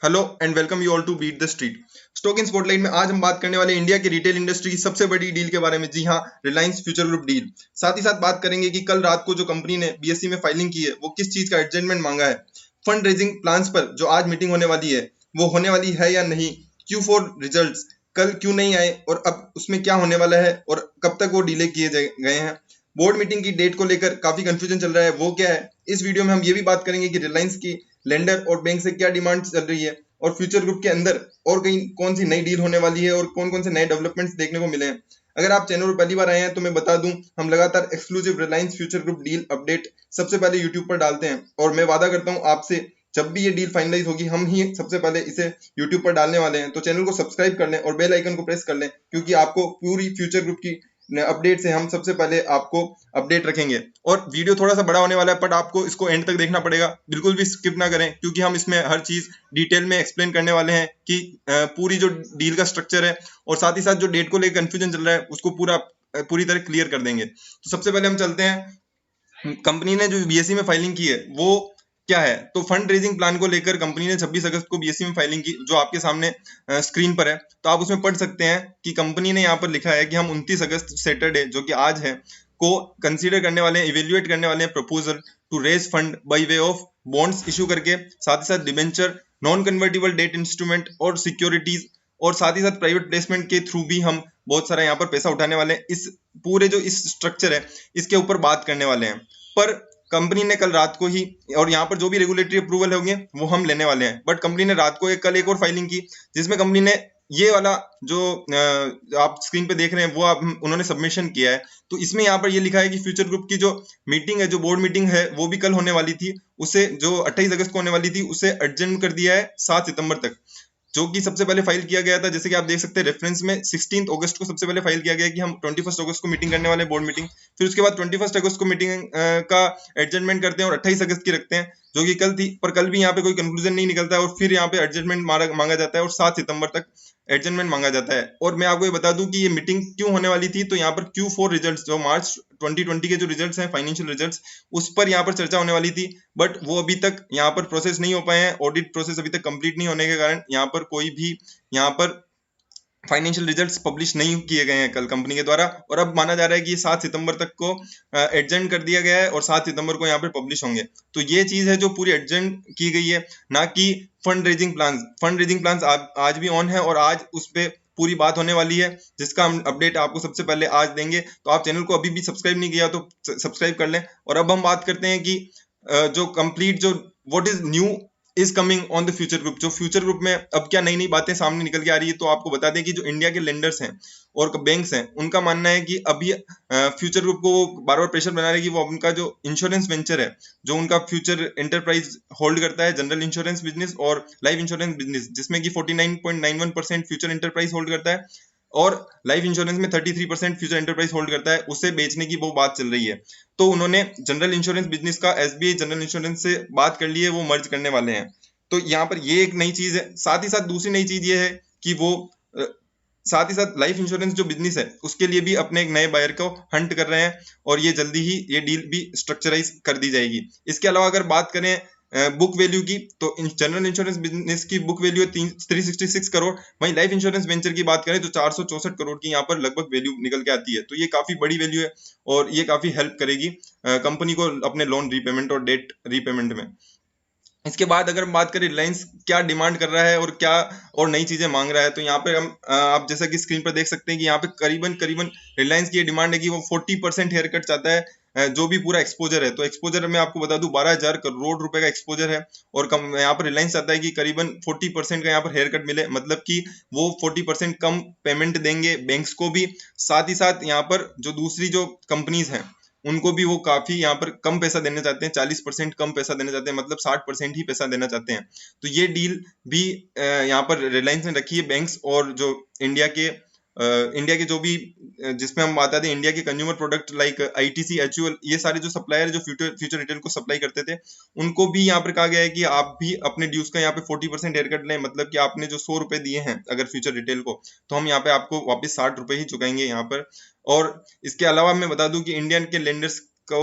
Hello and welcome you all to beat the street. Stock in spotlight में आज हम बात करने वाले हैं इंडिया की रिटेल इंडस्ट्री की सबसे बड़ी डील के बारे में। जी हाँ, रिलायंस फ्यूचर ग्रुप डील। साथ ही साथ बात करेंगे कि कल रात को जो कंपनी ने बीएसई में फाइलिंग की है वो किस चीज का एडजस्टमेंट मांगा है। फंड रेजिंग प्लान्स पर जो आज मीटिंग होने वाली है वो होने वाली है या नहीं। Q4 रिजल्ट्स कल क्यों नहीं आए और अब उसमें क्या होने वाला है और कब तक वो डिले किए गए हैं। बोर्ड मीटिंग की डेट को लेकर काफी कंफ्यूजन चल रहा है, वो क्या है। इस वीडियो में हम ये भी बात करेंगे कि रिलायंस की लेंडर और बैंक से क्या डिमांड चल रही है और फ्यूचर ग्रुप के अंदर और कहीं कौन सी नई डील होने वाली है और कौन कौन से नए डेवलपमेंट्स देखने को मिले हैं। अगर आप चैनल पर पहली बार आए हैं तो मैं बता दूं, हम लगातार exclusive Reliance future group deal update सबसे पहले यूट्यूब पर डालते हैं और मैं वादा करता हूं आपसे, जब भी ये डील फाइनलाइज होगी हम ही सबसे पहले इसे यूट्यूब पर डालने वाले हैं। तो चैनल को सब्सक्राइब कर लें और बेल आइकन को प्रेस कर लें, क्योंकि आपको पूरी फ्यूचर ग्रुप की अपडेट से हम सबसे पहले आपको अपडेट रखेंगे। और वीडियो थोड़ा सा बड़ा होने वाला है, बट आपको इसको एंड तक देखना पड़ेगा, बिल्कुल भी स्किप ना करें, क्योंकि हम इसमें हर चीज डिटेल में एक्सप्लेन करने वाले हैं कि पूरी जो डील का स्ट्रक्चर है और साथ ही साथ जो डेट को लेकर कंफ्यूजन चल रहा है उसको पूरी तरह क्लियर कर देंगे। तो सबसे पहले हम चलते हैं, कंपनी ने जो बीएसई में फाइलिंग की है वो क्या है। तो फंड रेजिंग प्लान को लेकर कंपनी ने 26 अगस्त को बीएसई में फाइलिंग की, जो आपके सामने स्क्रीन पर है। तो आप उसमें पढ़ सकते हैं कि कंपनी ने यहाँ पर लिखा है कि हम 29 अगस्त सैटरडे जो कि आज है को कंसीडर करने वाले हैं, इवेल्युएट करने वाले हैं proposal to raise fund by way of bonds issue करके, साथ ही साथ debenture, non convertible debt instrument और सिक्योरिटीज, और साथ ही साथ प्राइवेट प्लेसमेंट के थ्रू भी हम बहुत सारा यहाँ पर पैसा उठाने वाले हैं। इस पूरे जो इस स्ट्रक्चर है इसके ऊपर बात करने वाले हैं। पर कंपनी ने कल रात को ही, और यहाँ पर जो भी रेगुलेटरी अप्रूवल होंगे वो हम लेने वाले हैं, बट कंपनी ने रात को कल एक और फाइलिंग की, जिसमें कंपनी ने ये वाला जो आप स्क्रीन पे देख रहे हैं वो उन्होंने सबमिशन किया है। तो इसमें यहाँ पर ये लिखा है कि फ्यूचर ग्रुप की जो मीटिंग है, जो बोर्ड मीटिंग है, वो भी कल होने वाली थी, उसे जो 28 अगस्त को होने वाली थी उसे एडजर्न कर दिया है 7 सितंबर तक, जो कि सबसे पहले फाइल किया गया था। जैसे कि आप देख सकते हैं रेफरेंस में 16 अगस्त को सबसे पहले फाइल किया गया कि हम 21 अगस्त को मीटिंग करने वाले बोर्ड मीटिंग। फिर उसके बाद 21 अगस्त को मीटिंग का एडजस्टमेंट करते हैं और 28 अगस्त की रखते हैं, जो कि कल थी। पर कल भी यहाँ पे कोई कंक्लूजन नहीं निकलता है और फिर यहाँ पे एडजस्टमेंट मांगा जाता है और 7 सितंबर तक एडजस्टमेंट मांगा जाता है। और मैं आपको ये बता दूं कि ये मीटिंग क्यों होने वाली थी। तो यहाँ पर Q4 रिजल्ट्स, जो मार्च 2020 के जो रिजल्ट्स हैं, फाइनेंशियल रिजल्ट्स, उस पर यहाँ पर चर्चा होने वाली थी, बट वो अभी तक यहाँ पर प्रोसेस नहीं हो पाए हैं। ऑडिट प्रोसेस अभी तक कंप्लीट नहीं होने के कारण यहाँ पर कोई भी यहाँ पर फाइनेंशियल रिजल्ट्स पब्लिश नहीं किए गए हैं कल कंपनी के द्वारा। और अब माना जा रहा है कि 7 सितंबर तक को एडजेंट कर दिया गया है और 7 सितंबर को यहाँ पर पब्लिश होंगे। तो ये चीज है जो पूरी एडजेंट की गई है, ना कि fund raising plans. Fund raising plans आज भी ऑन है और आज उस पर पूरी बात होने वाली है, जिसका हम अपडेट आपको सबसे पहले आज देंगे। तो आप चैनल को अभी भी सब्सक्राइब नहीं किया तो सब्सक्राइब कर लें। और अब हम बात करते हैं कि जो कंप्लीट जो what is new is coming on the future group. जो फ्यूचर ग्रुप में अब क्या नई नई बातें सामने निकल के आ रही है। तो आपको बता दें कि जो इंडिया के लेंडर्स हैं और बैंक्स हैं, उनका मानना है कि अभी फ्यूचर ग्रुप को बार बार प्रेशर बना रहे हैं कि वो उनका जो इंश्योरेंस वेंचर है, जो उनका फ्यूचर एंटरप्राइज होल्ड करता है, जनरल इंश्योरेंस बिजनेस और लाइफ इंश्योरेंस बिजनेस, जिसमें कि 49.91% फ्यूचर एंटरप्राइज होल्ड करता है और लाइफ इंश्योरेंस में 33% फ्यूचर एंटरप्राइज होल्ड करता है, उसे बेचने की वो बात चल रही है। तो उन्होंने जनरल इंश्योरेंस बिजनेस का एसबीआई जनरल इंश्योरेंस से बात कर ली है, वो मर्ज करने वाले हैं। तो यहाँ पर ये एक नई चीज है। साथ ही साथ दूसरी नई चीज ये है कि वो साथ ही साथ लाइफ इंश्योरेंस जो बिजनेस है उसके लिए भी अपने एक नए बायर को हंट कर रहे हैं और ये जल्दी ही ये डील भी स्ट्रक्चराइज कर दी जाएगी। इसके अलावा अगर बात करें बुक वैल्यू की, तो जनरल इंश्योरेंस बिजनेस की बुक वैल्यू है 366 करोड़। वहीं लाइफ इंश्योरेंस वेंचर की बात करें तो 464 करोड़ की यहाँ पर लगभग वैल्यू निकल के आती है। तो ये काफी बड़ी वैल्यू है और ये काफी हेल्प करेगी कंपनी को अपने लोन रीपेमेंट और डेट रीपेमेंट में। इसके बाद अगर हम बात करें रिलायंस क्या डिमांड कर रहा है और क्या और नई चीजें मांग रहा है, तो यहाँ पे हम आप जैसा कि स्क्रीन पर देख सकते हैं कि यहाँ पे करीबन करीबन रिलायंस की ये डिमांड है कि वो 40% हेयर कट चाहता है, जो भी पूरा एक्सपोजर है। तो एक्सपोजर में आपको बता दूं 12,000 करोड़ रुपए का एक्सपोजर है और कम यहाँ पर रिलायंस चाहता है कि करीबन 40% का यहाँ पर हेयर कट मिले, मतलब कि वो 40% कम पेमेंट देंगे बैंक्स को भी। साथ ही साथ यहाँ पर जो दूसरी जो कंपनीज हैं उनको भी वो काफी यहाँ पर कम पैसा देना चाहते हैं, 40% कम पैसा देना चाहते हैं, मतलब 60% ही पैसा देना चाहते हैं। तो ये डील भी यहाँ पर रिलायंस ने रखी है बैंक्स और जो इंडिया के जो भी जिसमें हम बताते हैं इंडिया के consumer product like ITC, HUL, ये सारे जो सप्लायर जो फ्यूचर रिटेल को सप्लाई करते थे, उनको भी यहाँ पर कहा गया है कि आप भी अपने ड्यूज का यहाँ पे 40% हेयर कट लें, मतलब कि आपने जो 100 रुपए दिए हैं अगर फ्यूचर रिटेल को, तो हम यहाँ पे आपको वापस 60 रुपए ही चुकाएंगे यहाँ पर। और इसके अलावा मैं बता दूं कि इंडियन के लेंडर्स को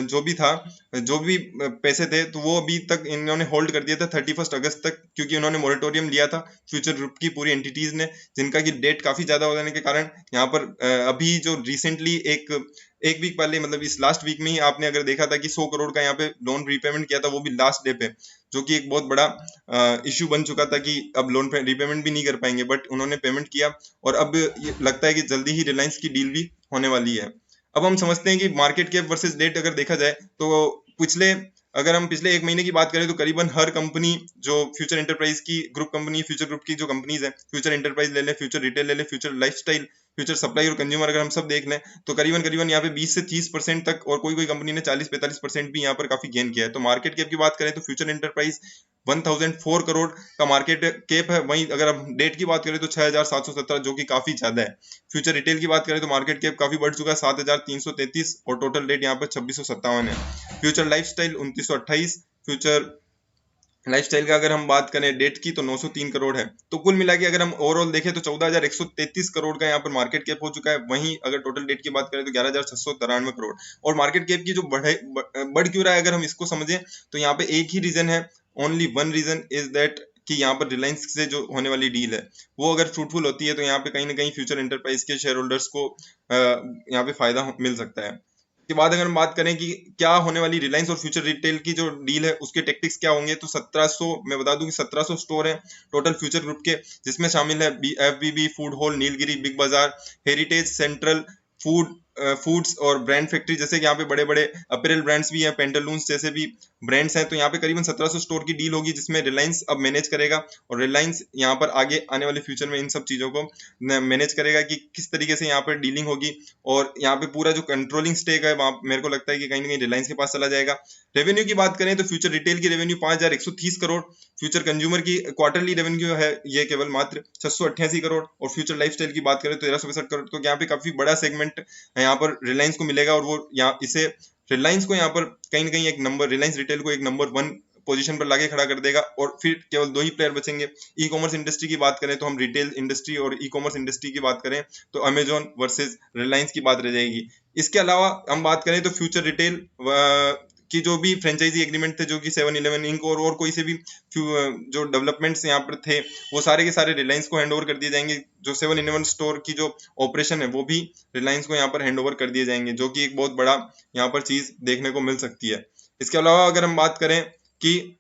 जो भी था, जो भी पैसे थे, तो वो अभी तक इन्होंने होल्ड कर दिया था 31 अगस्त तक, क्योंकि उन्होंने मोरेटोरियम लिया था फ्यूचर ग्रुप की पूरी एंटिटीज ने, जिनका की डेट काफी ज्यादा हो जाने के कारण यहाँ पर अभी जो रिसेंटली एक वीक पहले, मतलब इस लास्ट वीक में ही आपने अगर देखा था कि 100 करोड़ का यहाँ पे लोन रीपेमेंट किया था, वो भी लास्ट डे पे, जो कि एक बहुत बड़ा इश्यू बन चुका था कि अब लोन रीपेमेंट भी नहीं कर पाएंगे, बट उन्होंने पेमेंट किया और अब ये लगता है कि जल्दी ही रिलायंस की डील भी होने वाली है। अब हम समझते हैं कि मार्केट कैप वर्सेस डेट अगर देखा जाए तो पिछले अगर हम पिछले एक महीने की बात करें तो करीबन हर कंपनी जो फ्यूचर एंटरप्राइज की ग्रुप कंपनी, फ्यूचर ग्रुप की जो कंपनीज है, फ्यूचर एंटरप्राइज ले लें, फ्यूचर रिटेल ले लें, फ्यूचर लाइफस्टाइल, फ्यूचर सप्लाई और कंज्यूमर, अगर हम सब देख लें तो करीबन करीबन यहाँ पे 20 से 30% तक, और कोई कोई कंपनी ने 40-45% भी यहाँ पर काफी गेन किया है। तो मार्केट कैप की बात करें तो फ्यूचर एंटरप्राइज 1004 करोड़ का मार्केट कैप है। वहीं अगर हम डेट की बात करें तो 6717, जो कि काफी ज्यादा है। फ्यूचर रिटेल की बात करें तो मार्केट कैप काफी बढ़ चुका है, 7333, और टोटल डेट यहाँ पर 2657 है। फ्यूचर लाइफस्टाइल 2928, फ्यूचर लाइफस्टाइल का अगर हम बात करें डेट की तो 903 करोड़ है। तो कुल मिला के अगर हम ओवरऑल देखें तो 14133 करोड़ का यहाँ पर मार्केट कैप हो चुका है। वहीं अगर टोटल डेट की बात करें तो 11693 करोड़। और मार्केट कैप की जो बढ़ क्यों रहा है, अगर हम इसको समझें तो यहाँ पे एक ही रीजन है, only one reason is that, कि यहाँ पर रिलायंस से जो होने वाली डील है वो अगर फ्रूटफुल होती है तो यहाँ पे कहीं ना कहीं फ्यूचर एंटरप्राइज के शेयर होल्डर्स को यहाँ पे फायदा मिल सकता है। के बाद अगर हम बात करें कि क्या होने वाली रिलायंस और फ्यूचर रिटेल की जो डील है उसके टेक्टिक्स क्या होंगे, तो 1700, मैं बता दूं कि 1700 स्टोर हैं टोटल फ्यूचर ग्रुप के, जिसमें शामिल है FBB, food hall, Nilgiri, big बाजार, हेरिटेज, सेंट्रल फूड्स और ब्रांड फैक्ट्री, जैसे कि यहाँ पे बड़े बड़े अपीरल ब्रांड्स भी हैं, पेंटालून्स जैसे भी ब्रांड्स हैं। तो यहाँ पे करीबन 1700 स्टोर की डील होगी, जिसमें रिलायंस अब मैनेज करेगा, और रिलायंस यहाँ पर आगे आने वाले फ्यूचर में इन सब चीजों को मैनेज करेगा कि किस तरीके से यहाँ पर डीलिंग होगी। और यहाँ पे पूरा जो कंट्रोलिंग स्टेक है वहाँ मेरे को लगता है कि कहीं ना कहीं रिलायंस के पास चला जाएगा। रेवेन्यू की बात करें तो फ्यूचर रिटेल की रेवेन्यू 5130 करोड़, फ्यूचर कंज्यूमर की क्वार्टरली रेवेन्यू है ये केवल मात्र 688 करोड़, और फ्यूचर लाइफस्टाइल की बात करें तो 1365 करोड़। तो यहाँ पे काफी बड़ा सेगमेंट यहाँ पर रिलायंस को मिलेगा, और वो यहाँ इसे रिलायंस को यहाँ पर कहीं ना कहीं एक नंबर, रिलायंस रिटेल को एक नंबर 1 पोजीशन पर लाके खड़ा कर देगा। और फिर केवल दो ही प्लेयर बचेंगे। ई कॉमर्स इंडस्ट्री की बात करें तो हम रिटेल इंडस्ट्री और ई कॉमर्स इंडस्ट्री की बात करें तो अमेजोन वर्सेस रिलायंस की बात रह जाएगी। इसके अलावा हम बात करें तो फ्यूचर रिटेल की जो भी फ्रेंचाइजी एग्रीमेंट थे, जो कि 7-Eleven इंक और कोई से भी जो डेवलपमेंट्स यहाँ पर थे, वो सारे के सारे रिलायंस को हैंड ओवर कर दिए जाएंगे। जो 7-Eleven स्टोर की जो ऑपरेशन है वो भी रिलायंस को यहाँ पर हैंड ओवर कर दिए जाएंगे, जो कि एक बहुत बड़ा यहाँ पर चीज देखने को मिल सकती है। इसके अलावा अगर हम बात करें कि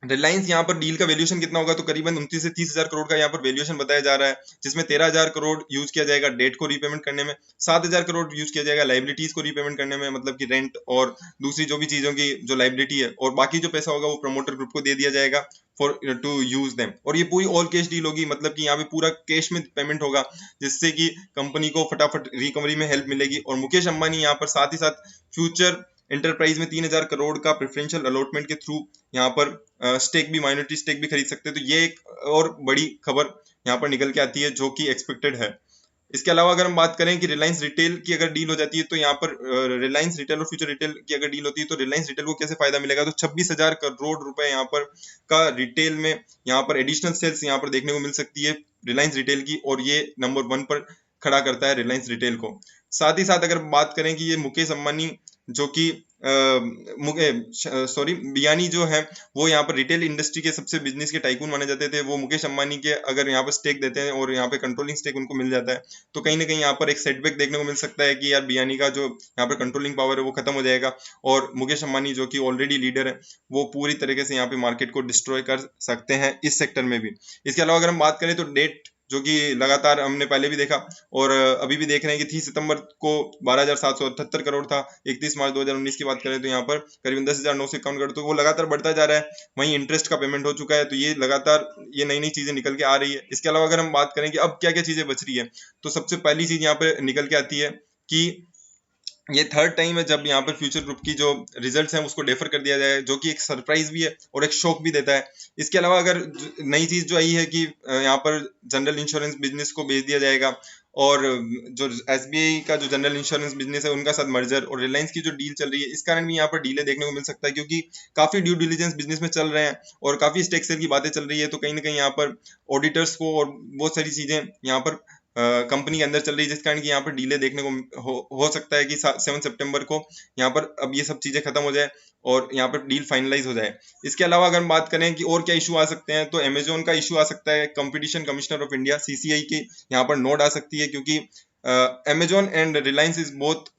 रिलायंस यहाँ पर डील का वैल्यूएशन कितना होगा, तो करीबन 29 से 30 हजार करोड़ का यहाँ पर वैल्यूएशन बताया जा रहा है, जिसमें 13,000 करोड़ यूज किया जाएगा डेट को रीपेमेंट करने में, 7,000 करोड़ यूज किया जाएगा लाइबिलिटीज को रीपेमेंट करने में, मतलब कि रेंट और दूसरी जो भी चीजों की जो लाइबिलिटी है, और बाकी जो पैसा होगा वो प्रमोटर ग्रुप को दे दिया जाएगा फॉर टू यूज देम। और ये पूरी ऑल कैश डील होगी, मतलब कि यहाँ पे पूरा कैश में पेमेंट होगा, जिससे कि कंपनी को फटाफट रिकवरी में हेल्प मिलेगी। और मुकेश अंबानी यहाँ पर साथ ही साथ फ्यूचर एंटरप्राइज में 3,000 करोड़ का प्रेफरेंशियल अलॉटमेंट के थ्रू यहाँ पर स्टेक भी, माइनॉरिटी स्टेक भी खरीद सकते हैं। तो ये एक और बड़ी खबर यहाँ पर निकल के आती है, जो कि एक्सपेक्टेड है। इसके अलावा अगर हम बात करें कि रिलायंस रिटेल की अगर डील हो जाती है, तो यहाँ पर रिलायंस रिटेल और फ्यूचर रिटेल की अगर डील होती है तो रिलायंस रिटेल को कैसे फायदा मिलेगा, तो 26,000 करोड़ रुपए यहाँ पर का रिटेल में यहाँ पर एडिशनल सेल्स यहाँ पर देखने को मिल सकती है रिलायंस रिटेल की, और ये नंबर 1 पर खड़ा करता है रिलायंस रिटेल को। साथ ही साथ अगर बात करें कि ये मुकेश अंबानी जो कि बियानी जो है वो यहाँ पर रिटेल इंडस्ट्री के सबसे बिजनेस के टाइकून माने जाते थे, वो मुकेश अंबानी के अगर यहाँ पर स्टेक देते हैं और यहाँ पे कंट्रोलिंग स्टेक उनको मिल जाता है, तो कहीं ना कहीं यहाँ पर एक सेटबैक देखने को मिल सकता है कि यार बियानी का जो यहाँ पर कंट्रोलिंग पावर है वो खत्म हो जाएगा, और मुकेश अंबानी जो कि ऑलरेडी लीडर है वो पूरी तरीके से यहाँ पे मार्केट को डिस्ट्रॉय कर सकते हैं इस सेक्टर में भी। इसके अलावा अगर हम बात करें तो डेट जो कि लगातार हमने पहले भी देखा और अभी भी देख रहे हैं कि 30 सितंबर को 12,778 करोड़ था। 31 मार्च 2019 की बात करें तो यहाँ पर करीबन 10,951 करोड़, तो वो लगातार बढ़ता जा रहा है। वहीं इंटरेस्ट का पेमेंट हो चुका है, तो ये लगातार ये नई नई चीजें निकल के आ रही है। इसके अलावा अगर हम बात करें कि अब क्या क्या चीजें बच रही है, तो सबसे पहली चीज यहाँ पे निकल के आती है कि ये थर्ड टाइम है जब यहाँ पर फ्यूचर ग्रुप की जो रिजल्ट्स हैं उसको डेफर कर दिया जाए, जो कि एक सरप्राइज भी है और एक शॉक भी देता है। इसके अलावा अगर नई चीज जो आई है कि यहाँ पर जनरल इंश्योरेंस बिजनेस को बेच दिया जाएगा, और जो एसबीआई का जो जनरल इंश्योरेंस बिजनेस है उनका साथ मर्जर, और रिलायंस की जो डील चल रही है, इस कारण भी यहाँ पर डीले देखने को मिल सकता है, क्योंकि काफी ड्यू डिलीजेंस बिजनेस में चल रहे हैं और काफी स्टेक सेल की बातें चल रही है। तो कहीं ना कहीं यहाँ पर ऑडिटर्स को और बहुत सारी चीजें यहाँ पर कंपनी के अंदर चल रही है, जिस कारण की यहाँ पर डीले देखने को हो सकता है कि 7 सितंबर को यहाँ पर अब ये सब चीजें खत्म हो जाए और यहाँ पर डील फाइनलाइज हो जाए। इसके अलावा अगर हम बात करें कि और क्या इशू आ सकते हैं, तो अमेजोन का इशू आ सकता है, competition commissioner of India CCI की यहाँ पर नोट आ सकती है, क्योंकि Amazon and Reliance is both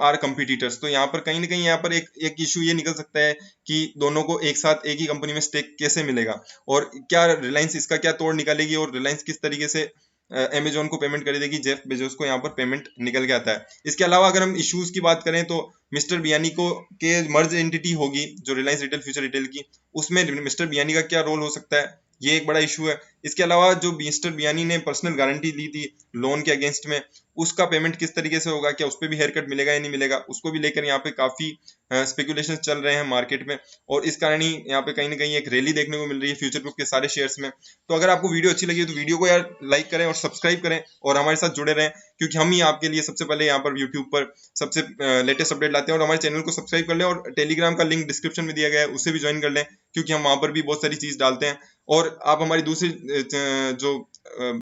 are competitors. तो यहाँ पर कहीं ना कहीं यहाँ पर एक इशू ये निकल सकता है कि दोनों को एक साथ एक ही कंपनी में स्टेक कैसे मिलेगा, और क्या रिलायंस इसका क्या तोड़ निकालेगी, और रिलायंस किस तरीके से अमेजोन को पेमेंट कर देगी, जेफ बेजोस को यहाँ पर पेमेंट निकल के आता है। इसके अलावा अगर हम इश्यूज की बात करें तो मिस्टर बियानी को के मर्ज एंटिटी होगी जो रिलायंस रिटेल फ्यूचर रिटेल की, उसमें मिस्टर बियानी का क्या रोल हो सकता है, ये एक बड़ा इशू है। इसके अलावा जो मिस्टर बियानी ने पर्सनल गारंटी दी थी लोन के अगेंस्ट में, उसका पेमेंट किस तरीके से होगा, क्या उस पर भी हेयर कट मिलेगा या नहीं मिलेगा, उसको भी लेकर यहाँ पे काफी स्पेकुलेशन चल रहे हैं मार्केट में, और इस कारण ही यहाँ पे कहीं ना कहीं एक रैली देखने को मिल रही है फ्यूचर ग्रुप के सारे शेयर्स में। तो अगर आपको वीडियो अच्छी लगी तो वीडियो को यार लाइक करें और सब्सक्राइब करें और हमारे साथ जुड़े रहें, क्योंकि हम ही आपके लिए सबसे पहले यहाँ पर यूट्यूब पर सबसे लेटेस्ट अपडेट लाते हैं। और हमारे चैनल को सब्सक्राइब कर लें, और टेलीग्राम का लिंक डिस्क्रिप्शन में दिया गया है, उसे भी ज्वाइन कर लें, क्योंकि हम वहाँ पर भी बहुत सारी चीज डालते हैं। और आप हमारी दूसरी जो